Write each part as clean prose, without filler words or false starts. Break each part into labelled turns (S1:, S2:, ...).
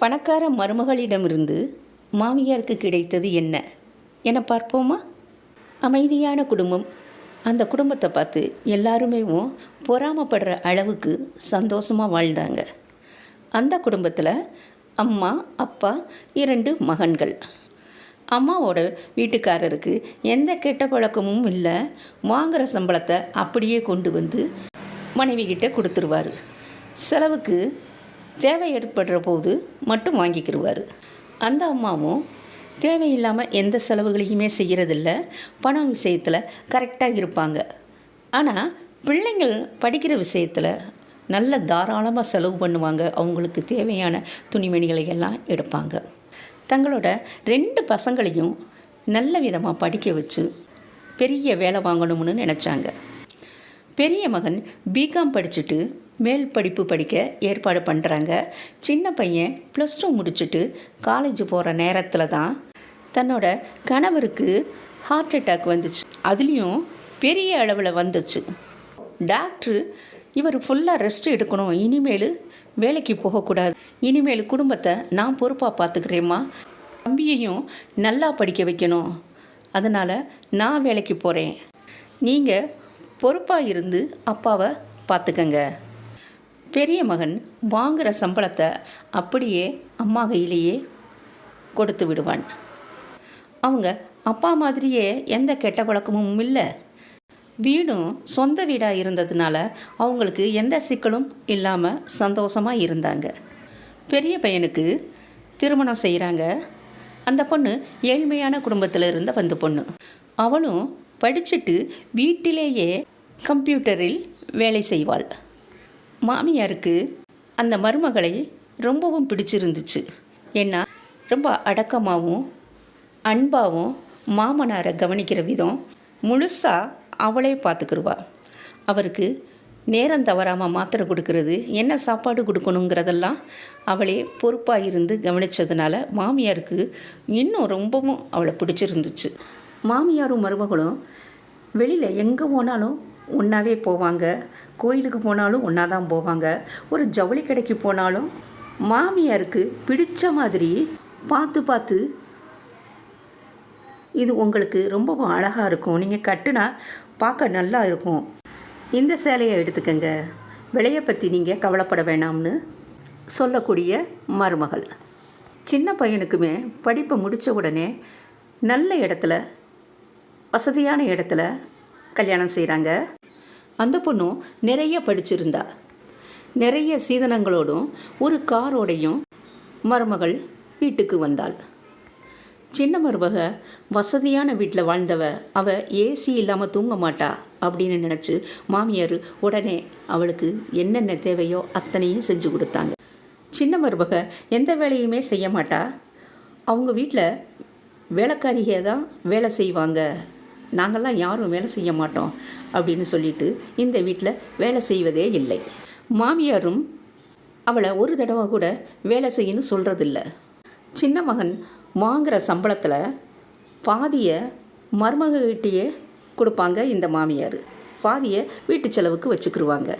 S1: பணக்கார மருமகளிடமிருந்து மாமியாருக்கு கிடைத்தது என்ன என பார்ப்போமா? அமைதியான குடும்பம். அந்த குடும்பத்தை பார்த்து எல்லாருமே பொறாமப்படுற அளவுக்கு சந்தோஷமாக வாழ்ந்தாங்க. அந்த குடும்பத்தில் அம்மா, அப்பா, 2 மகன்கள். அம்மாவோட வீட்டுக்காரருக்கு எந்த கெட்ட பழக்கமும் இல்லை. வாங்குகிற சம்பளத்தை அப்படியே கொண்டு வந்து மனைவிகிட்ட கொடுத்துருவார். செலவுக்கு தேவை ஏற்படுற போது மட்டும் வாங்கிக்கிடுவார். அந்த அம்மாவும் தேவையில்லாமல் எந்த செலவுகளையுமே செய்கிறதில்ல. பணம் விஷயத்தில் கரெக்டாக இருப்பாங்க. ஆனால் பிள்ளைங்கள் படிக்கிற விஷயத்தில் நல்ல தாராளமாக செலவு பண்ணுவாங்க. அவங்களுக்கு தேவையான துணிமணிகளை எல்லாம் எடுப்பாங்க. தங்களோட 2 பசங்களையும் நல்ல விதமாக படிக்க வச்சு பெரிய வேலை வாங்கணும்னு நினச்சாங்க. பெரிய மகன் பிகாம் படிச்சுட்டு மேல் படிப்பு படிக்க ஏற்பாடு பண்ணுறாங்க. சின்ன பையன் +2 முடிச்சுட்டு காலேஜ் போகிற நேரத்தில் தான் தன்னோட கணவருக்கு ஹார்ட் அட்டாக் வந்துச்சு. அதுலேயும் பெரிய அளவில் வந்துச்சு. டாக்டர் இவர் ஃபுல்லாக ரெஸ்ட் எடுக்கணும், இனிமேல் வேலைக்கு போகக்கூடாது, இனிமேல் குடும்பத்தை நான் பொறுப்பாக பார்த்துக்கிறேம்மா, தம்பியையும் நல்லா படிக்க வைக்கணும், அதனால் நான் வேலைக்கு போகிறேன், நீங்கள் பொறுப்பாக இருந்து அப்பாவை பார்த்துக்கங்க. பெரிய மகன் வாங்குகிற சம்பளத்தை அப்படியே அம்மா கையிலேயே கொடுத்து விடுவான். அவங்க அப்பா மாதிரியே எந்த கெட்ட பழக்கமும் இல்லை. வீடும் சொந்த வீடாக இருந்ததுனால அவங்களுக்கு எந்த சிக்கலும் இல்லாமல் சந்தோஷமாக இருந்தாங்க. பெரிய பையனுக்கு திருமணம் செய்கிறாங்க. அந்த பொண்ணு ஏழ்மையான குடும்பத்தில் இருந்த வந்த பொண்ணு. அவளும் படிச்சுட்டு வீட்டிலேயே கம்ப்யூட்டரில் வேலை செய்வாள். மாமியாருக்கு அந்த மருமகளை ரொம்பவும் பிடிச்சிருந்துச்சு. ஏன்னா ரொம்ப அடக்கமாகவும் அன்பாகவும் மாமனாரை கவனிக்கிற விதம் முழுசாக அவளே பார்த்துக்கிடுவா. அவருக்கு நேரம் தவறாமல் மாத்திரை கொடுக்கறது, என்ன சாப்பாடு கொடுக்கணுங்கிறதெல்லாம் அவளே பொறுப்பாக இருந்து கவனித்ததுனால மாமியாருக்கு இன்னும் ரொம்பவும் அவளை பிடிச்சிருந்துச்சு. மாமியாரும் மருமகளும் வெளியில் எங்கே போனாலும் ஒன்றாவே போவாங்க. கோயிலுக்கு போனாலும் ஒன்றா தான் போவாங்க. ஒரு ஜவுளி கடைக்கு போனாலும் மாமியாருக்கு பிடிச்ச மாதிரி பார்த்து இது உங்களுக்கு ரொம்பவும் அழகாக இருக்கும், நீங்கள் கட்டுனா பார்க்க நல்லா இருக்கும், இந்த சேலையை எடுத்துக்கங்க, விலையை பற்றி நீங்கள் கவலைப்பட வேணாம்னு சொல்லக்கூடிய மருமகள். சின்ன பையனுக்குமே படிப்பை முடித்த உடனே நல்ல இடத்துல வசதியான இடத்துல கல்யாணம் செய்கிறாங்க. அந்த பொண்ணும் நிறைய படிச்சிருந்தா. நிறைய சீதனங்களோடும் ஒரு காரோடையும் மருமகள் வீட்டுக்கு வந்தாள். சின்ன மருமக வசதியான வீட்டில் வாழ்ந்தவ, அவள் ஏசி இல்லாமல் தூங்க மாட்டா அப்படின்னு நினச்சி மாமியார் உடனே அவளுக்கு என்னென்ன தேவையோ அத்தனையும் செஞ்சு கொடுத்தாங்க. சின்ன மருமக எந்த வேலையுமே செய்ய மாட்டா. அவங்க வீட்டில் வேலைக்காரிகை தான் வேலை செய்வாங்க, நாங்கள்லாம் யாரும் வேலை செய்ய மாட்டோம் அப்படின்னு சொல்லிட்டு இந்த வீட்டில் வேலை செய்வதே இல்லை. மாமியாரும் அவளை ஒரு தடவை கூட வேலை செய்யணும்னு சொல்கிறதில்ல. சின்ன மகன் வாங்குகிற சம்பளத்தில் பாதியை மருமகிட்டையே கொடுப்பாங்க இந்த மாமியார், பாதியை வீட்டு செலவுக்கு வச்சுக்கிடுவாங்க.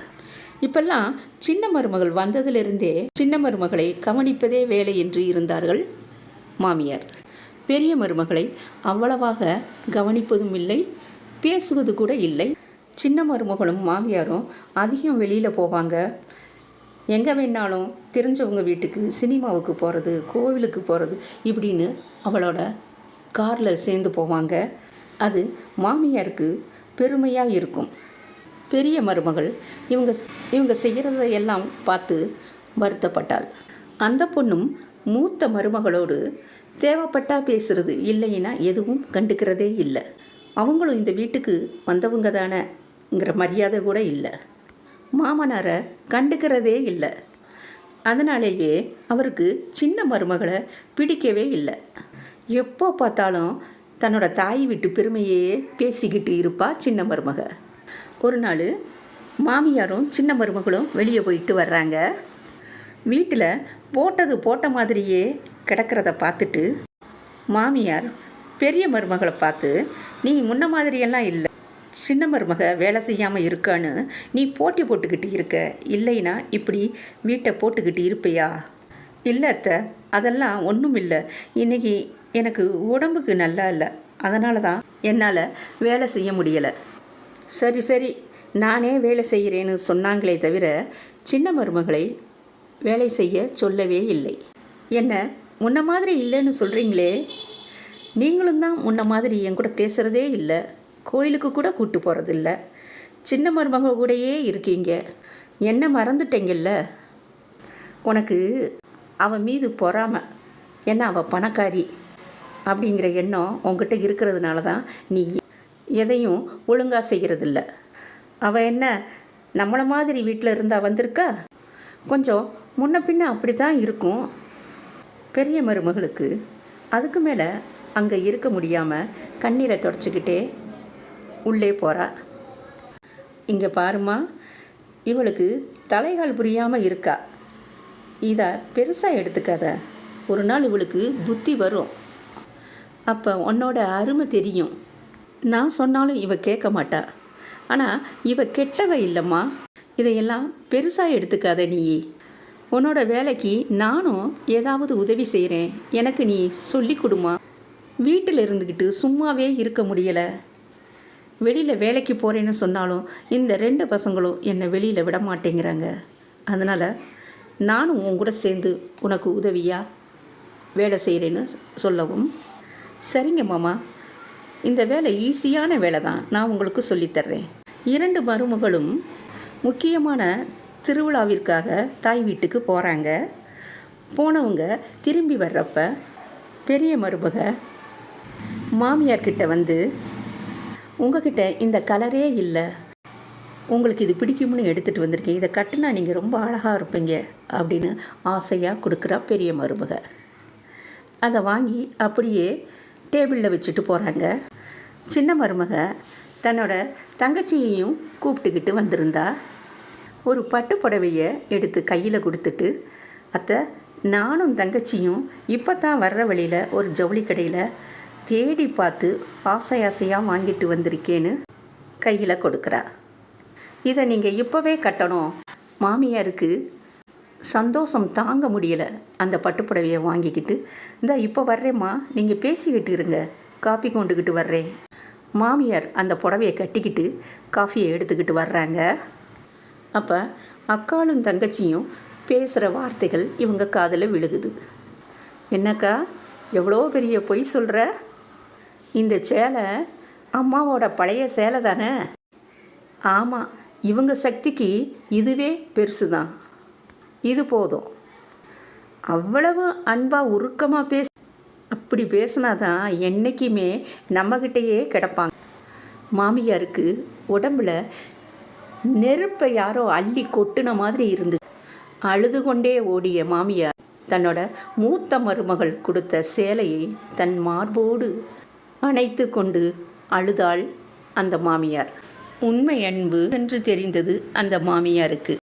S1: இப்பெல்லாம் சின்ன மருமகள் வந்ததிலிருந்தே சின்ன மருமகளை கவனிப்பதே வேலை என்று இருந்தார்கள் மாமியார். பெரிய மருமகளை அவ்வளவாக கவனிப்பதும் இல்லை, பேசுவது கூட இல்லை. சின்ன மருமகளும் மாமியாரும் அதிகம் வெளியில் போவாங்க. எங்கே வேணாலும் தெரிஞ்சவங்க வீட்டுக்கு, சினிமாவுக்கு போகிறது, கோவிலுக்கு போகிறது இப்படின்னு அவளோட காரில் சேர்ந்து போவாங்க. அது மாமியாருக்கு பெருமையாக இருக்கும். பெரிய மருமகள் இவங்க செய்கிறதையெல்லாம் பார்த்து வருத்தப்பட்டாள். அந்த பொண்ணும் மூத்த மருமகளோடு தேவைப்பட்டால் பேசுகிறது, இல்லைன்னா எதுவும் கண்டுக்கிறதே இல்லை. அவங்களும் இந்த வீட்டுக்கு வந்தவங்க தானேங்கிற மரியாதை கூட இல்லை. மாமனாரை கண்டுக்கிறதே இல்லை. அதனாலேயே அவருக்கு சின்ன மருமகளை பிடிக்கவே இல்லை. எப்போ பார்த்தாலும் தன்னோட தாய் வீட்டு பெருமையே பேசிக்கிட்டு இருப்பா சின்ன மருமக. ஒரு நாள் மாமியாரும் சின்ன மருமகளும் வெளியே போயிட்டு வர்றாங்க. வீட்டில் போட்ட மாதிரியே கிடக்கிறத பார்த்துட்டு மாமியார் பெரிய மருமகளை பார்த்து, நீ முன்ன மாதிரியெல்லாம் இல்லை, சின்ன மருமக வேலை செய்யாமல் இருக்கான்னு நீ போட்டி போட்டுக்கிட்டு இருக்க, இல்லைன்னா இப்படி வீட்டை போட்டுக்கிட்டு இருப்பையா, இல்லை அத்தை, அதெல்லாம் ஒன்றும் இல்லை. இன்றைக்கி எனக்கு உடம்புக்கு நல்லா இல்லை, அதனால தான் என்னால் வேலை செய்ய முடியலை. சரி சரி, நானே வேலை செய்கிறேன்னு சொன்னாங்களே தவிர சின்ன மருமகளை வேலை செய்ய சொல்லவே இல்லை. என்ன முன்ன மாதிரி இல்லைன்னு சொல்கிறீங்களே? நீங்களும் தான் முன்ன மாதிரி என் கூட பேசுகிறதே இல்லை, கோயிலுக்கு கூட கூப்பிட்டு போகிறதில்ல, சின்ன மருமகள் கூடயே இருக்கீங்க. என்ன மறந்துட்டீங்கல்ல? உனக்கு அவன் மீது பொறாமை, என்ன அவள் பணக்காரி அப்படிங்கிற எண்ணம் உங்ககிட்ட இருக்கிறதுனால தான் நீ எதையும் ஒழுங்காக செய்கிறதில்ல. அவள் என்ன நம்மளை மாதிரி வீட்டில் இருந்தால் வந்திருக்கா? கொஞ்சம் முன்ன பின்ன அப்படி தான் இருக்கும் பெரிய மருமகளுக்கு. அதுக்கு மேலே அங்கே இருக்க முடியாமல் கண்ணீரை தொடச்சிக்கிட்டே உள்ளே போகிறா. இங்கே பாருமா, இவளுக்கு தலைகால் புரியாமல் இருக்கா. இதை பெருசாக எடுத்துக்காத. ஒரு நாள் இவளுக்கு புத்தி வரும், அப்போ உன்னோட அருமை தெரியும். நான் சொன்னாலும் இவ கேட்க மாட்டா. ஆனால் இவ கெட்டவ இல்லைம்மா, இதையெல்லாம் பெருசாக எடுத்துக்காத. நீ உன்னோட வேலைக்கு நானும் ஏதாவது உதவி செய்கிறேன், எனக்கு நீ சொல்லி கொடுமா. வீட்டில் இருந்துக்கிட்டு சும்மாவே இருக்க முடியலை. வெளியில் வேலைக்கு போகிறேன்னு சொன்னாலும் இந்த 2 பசங்களும் என்னை வெளியில் விட மாட்டேங்கிறாங்க. அதனால் நானும் உன் கூட சேர்ந்து உனக்கு உதவியாக வேலை செய்கிறேன்னு சொல்லவும், சரிங்க மாமா, இந்த வேலை ஈஸியான வேலை தான், நான் உங்களுக்கு சொல்லித்தர்றேன். 2 மருமகளும் முக்கியமான திருவிழாவிற்காக தாய் வீட்டுக்கு போகிறாங்க. போனவங்க திரும்பி வர்றப்ப பெரிய மருமக மாமியார்கிட்ட வந்து, உங்ககிட்ட இந்த கலரே இல்லை, உங்களுக்கு இது பிடிக்கும்னு எடுத்துகிட்டு வந்திருக்கேன், இதை கட்டினா நீங்கள் ரொம்ப அழகாக இருப்பீங்க அப்படின்னு ஆசையாக கொடுக்குறா பெரிய மருமக. அதை வாங்கி அப்படியே டேபிளில் வச்சுட்டு போகிறாங்க. சின்ன மருமக தன்னோட தங்கச்சியையும் கூப்பிட்டுக்கிட்டு வந்திருந்தா. ஒரு பட்டு புடவையை எடுத்து கையில் கொடுத்துட்டு, அத்தை, நானும் தங்கச்சியும் இப்போ தான் வர்ற வழியில் ஒரு ஜவுளி கடையில் தேடி பார்த்து ஆசையாக வாங்கிட்டு வந்திருக்கேன்னு கையில் கொடுக்குறா. இதை நீங்கள் இப்போவே கட்டணும். மாமியாருக்கு சந்தோஷம் தாங்க முடியலை. அந்த பட்டுப்புடவையை வாங்கிக்கிட்டு, இந்த இப்போ வர்றேம்மா, நீங்கள் பேசிக்கிட்டு இருங்க, காஃபி கொண்டுக்கிட்டு வர்றேன். மாமியார் அந்த புடவையை கட்டிக்கிட்டு காஃபியை எடுத்துக்கிட்டு வர்றாங்க. அப்போ அக்காளும் தங்கச்சியும் பேசுகிற வார்த்தைகள் இவங்க காதில் விழுகுது. என்னக்கா, எவ்வளோ பெரிய பொய் சொல்கிற? இந்த சேலை அம்மாவோட பழைய சேலை தானே? ஆமாம், இவங்க சக்திக்கு இதுவே பெருசு தான், இது போதும். அவ்வளவு அன்பாக உருக்கமாக அப்படி பேசினாதான் என்றைக்குமே நம்மக்கிட்டேயே கிடப்பாங்க. மாமியாருக்கு உடம்புல நெருப்பை யாரோ அள்ளி கொட்டின மாதிரி இருந்துச்சு. அழுது கொண்டே ஓடிய மாமியார் தன்னோட மூத்த மருமகள் கொடுத்த சேலையை தன் மார்போடு அணைத்து கொண்டு அழுதாள் அந்த மாமியார். உண்மை அன்பு என்று தெரிந்தது அந்த மாமியாருக்கு.